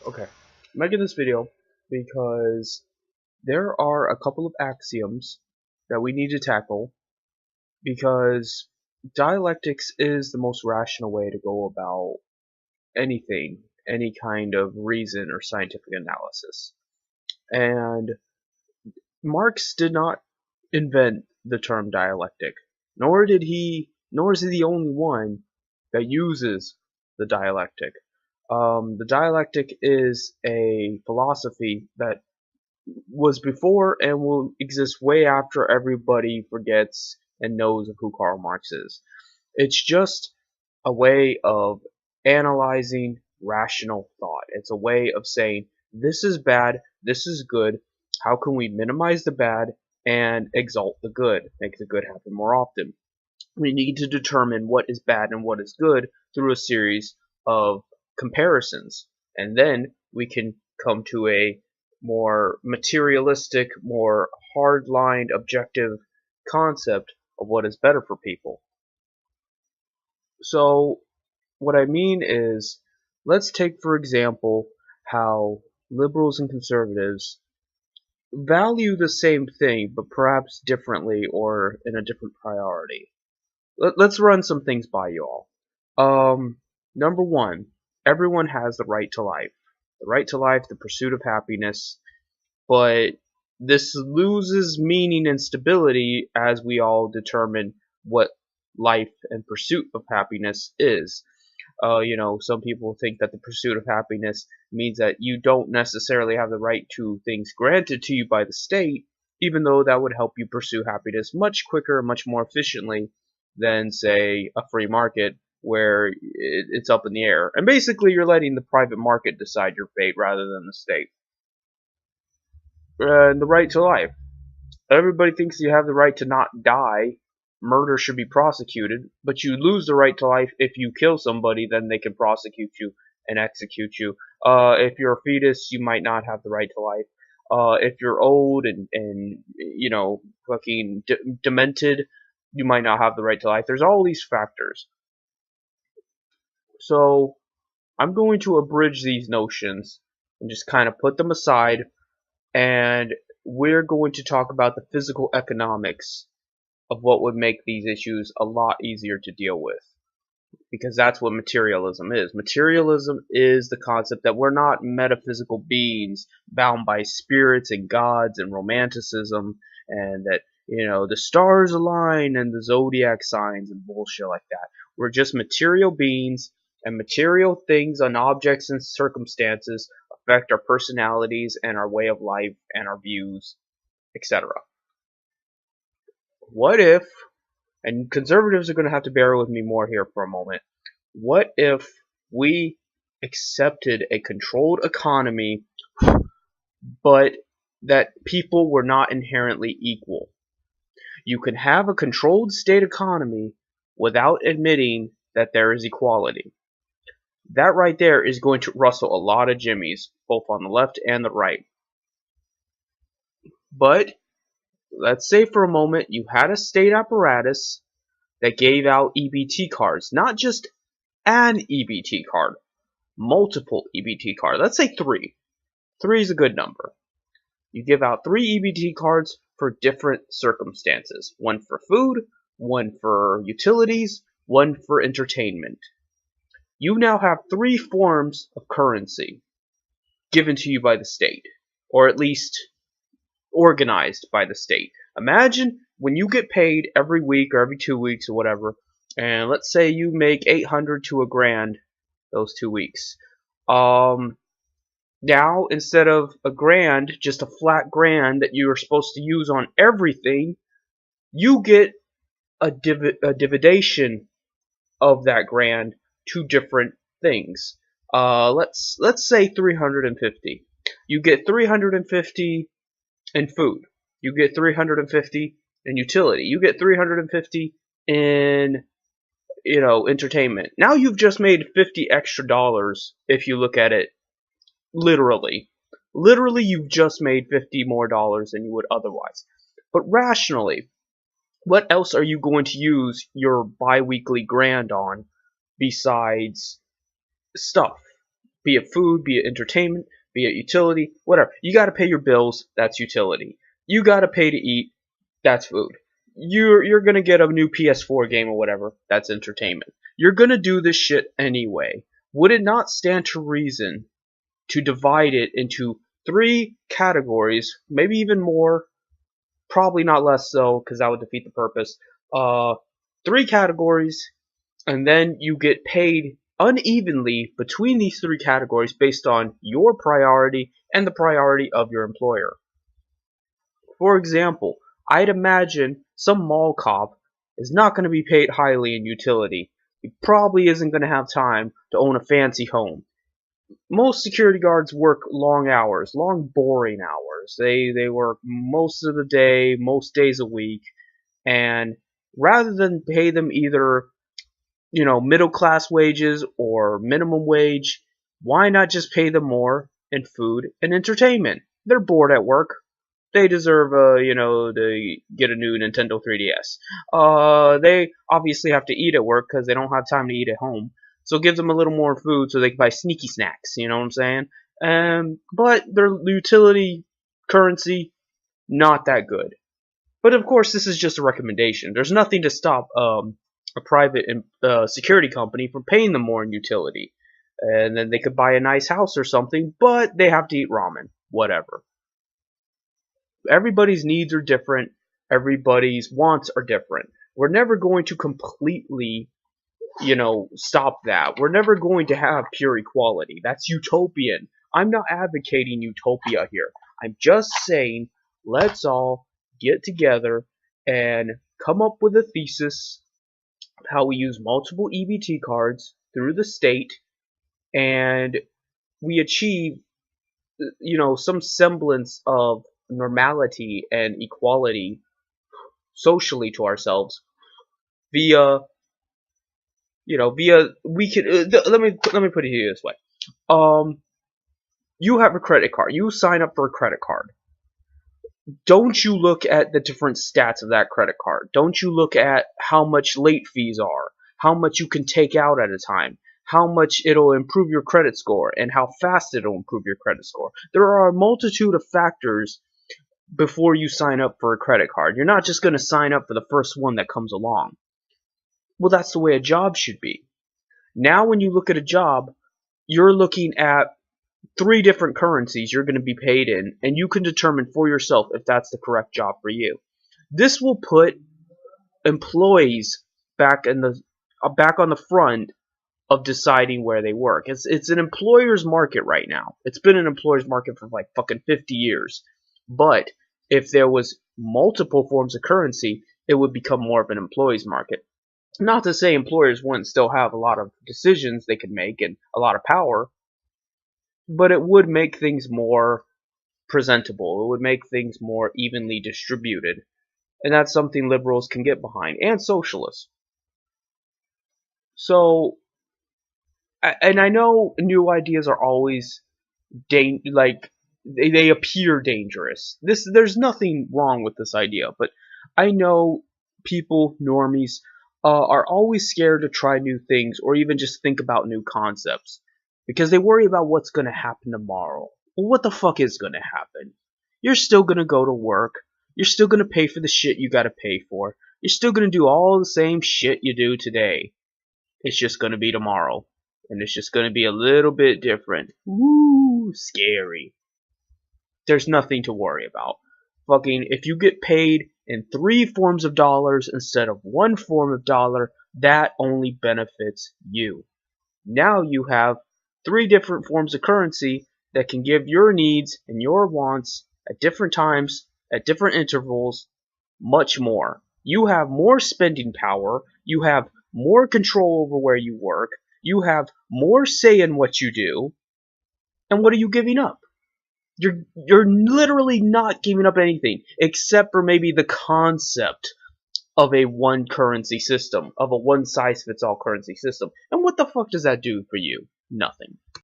Okay, I'm making this video because there are a couple of axioms that we need to tackle because dialectics is the most rational way to go about anything, any kind of reason or scientific analysis. And Marx did not invent the term dialectic, nor is he the only one that uses the dialectic. The dialectic is a philosophy that was before and will exist way after everybody forgets and knows of who Karl Marx is. It's just a way of analyzing rational thought. It's a way of saying, this is bad, this is good, how can we minimize the bad and exalt the good, make the good happen more often. We need to determine what is bad and what is good through a series of comparisons. And then we can come to a more materialistic, more hard-lined, objective concept of what is better for people. So what I mean is, let's take for example how liberals and conservatives value the same thing but perhaps differently or in a different priority. Let's run some things by you all. Number one, everyone has the right to life. The right to life, the pursuit of happiness, but this loses meaning and stability as we all determine what life and pursuit of happiness is. Some people think that the pursuit of happiness means that you don't necessarily have the right to things granted to you by the state, even though that would help you pursue happiness much quicker, much more efficiently than, say, a free market where it's up in the air. And basically, you're letting the private market decide your fate rather than the state. And the right to life. Everybody thinks you have the right to not die. Murder should be prosecuted, but you lose the right to life if you kill somebody, then they can prosecute you and execute you. If you're a fetus, you might not have the right to life. If you're old and fucking demented, you might not have the right to life. There's all these factors. So I'm going to abridge these notions and just kind of put them aside, and we're going to talk about the physical economics of what would make these issues a lot easier to deal with. Because that's what materialism is. Materialism is the concept that we're not metaphysical beings bound by spirits and gods and romanticism, and that, the stars align and the zodiac signs and bullshit like that. We're just material beings, and material things and objects and circumstances affect our personalities and our way of life and our views, etc. What if, and conservatives are going to have to bear with me more here for a moment, what if we accepted a controlled economy, but that people were not inherently equal? You can have a controlled state economy without admitting that there is equality. That right there is going to rustle a lot of jimmies, both on the left and the right. But let's say for a moment you had a state apparatus that gave out EBT cards, not just an EBT card, multiple EBT cards. Let's say 3. 3 is a good number. You give out 3 EBT cards for different circumstances. One for food, one for utilities, one for entertainment. You now have 3 forms of currency given to you by the state, or at least organized by the state. Imagine when you get paid every week or every 2 weeks or whatever, and let's say you make $800 to $1,000 those 2 weeks. Now, instead of $1,000, just a flat grand that you are supposed to use on everything, you get a dividation of that grand to different things. Let's say 350. You get 350 in food. You get 350 in utility. You get 350 in entertainment. Now you've just made $50 extra if you look at it literally. Literally, you've just made $50 more than you would otherwise. But rationally, what else are you going to use your bi-weekly grand on besides stuff? Be it food, be it entertainment, be it utility, whatever. You got to pay your bills, that's utility. You got to pay to eat, that's food. You're going to get a new PS4 game or whatever, that's entertainment. You're going to do this shit anyway. Would it not stand to reason to divide it into 3 categories, maybe even more, probably not less so, because that would defeat the purpose. 3 categories, and then you get paid unevenly between these 3 categories based on your priority and the priority of your employer. For example, I'd imagine some mall cop is not going to be paid highly in utility. He probably isn't going to have time to own a fancy home. Most security guards work long hours, long boring hours. They work most of the day, most days a week, and rather than pay them either middle class wages or minimum wage, why not just pay them more in food and entertainment? They're bored at work. They deserve to get a new Nintendo 3DS. They obviously have to eat at work because they don't have time to eat at home. So give them a little more food so they can buy sneaky snacks, you know what I'm saying? But their utility currency, not that good. But of course, this is just a recommendation. There's nothing to stop a private security company from paying them more in utility. And then they could buy a nice house or something, but they have to eat ramen. Whatever. Everybody's needs are different. Everybody's wants are different. We're never going to completely stop that. We're never going to have pure equality. That's utopian. I'm not advocating utopia here. I'm just saying let's all get together and come up with a thesis of how we use multiple EBT cards through the state and we achieve some semblance of normality and equality socially to ourselves via we can let me put it here this way. You have a credit card. You sign up for a credit card. Don't you look at the different stats of that credit card. Don't you look at how much late fees are, how much you can take out at a time, how much it'll improve your credit score, and how fast it'll improve your credit score. There are a multitude of factors before you sign up for a credit card. You're not just going to sign up for the first one that comes along. Well, that's the way a job should be. Now when you look at a job, you're looking at 3 different currencies you're going to be paid in, and you can determine for yourself if that's the correct job for you. This will put employees back on the front of deciding where they work. It's an employer's market right now. It's been an employer's market for like fucking 50 years. But if there was multiple forms of currency, it would become more of an employee's market. Not to say employers wouldn't still have a lot of decisions they could make and a lot of power, but it would make things more presentable. It would make things more evenly distributed. And that's something liberals can get behind, and socialists. So, and I know new ideas are always they appear dangerous. There's nothing wrong with this idea, but I know people, normies, are always scared to try new things or even just think about new concepts because they worry about what's going to happen tomorrow. Well, what the fuck is going to happen? You're still going to go to work. You're still going to pay for the shit you got to pay for. You're still going to do all the same shit you do today. It's just going to be tomorrow. And it's just going to be a little bit different. Woo, scary. There's nothing to worry about. Fucking, if you get paid in 3 forms of dollars instead of 1 form of dollar, that only benefits you. Now you have 3 different forms of currency that can give your needs and your wants at different times, at different intervals, much more. You have more spending power, you have more control over where you work, you have more say in what you do, and what are you giving up? You're literally not giving up anything except for maybe the concept of a one currency system, of a one size fits all currency system. And what the fuck does that do for you? Nothing.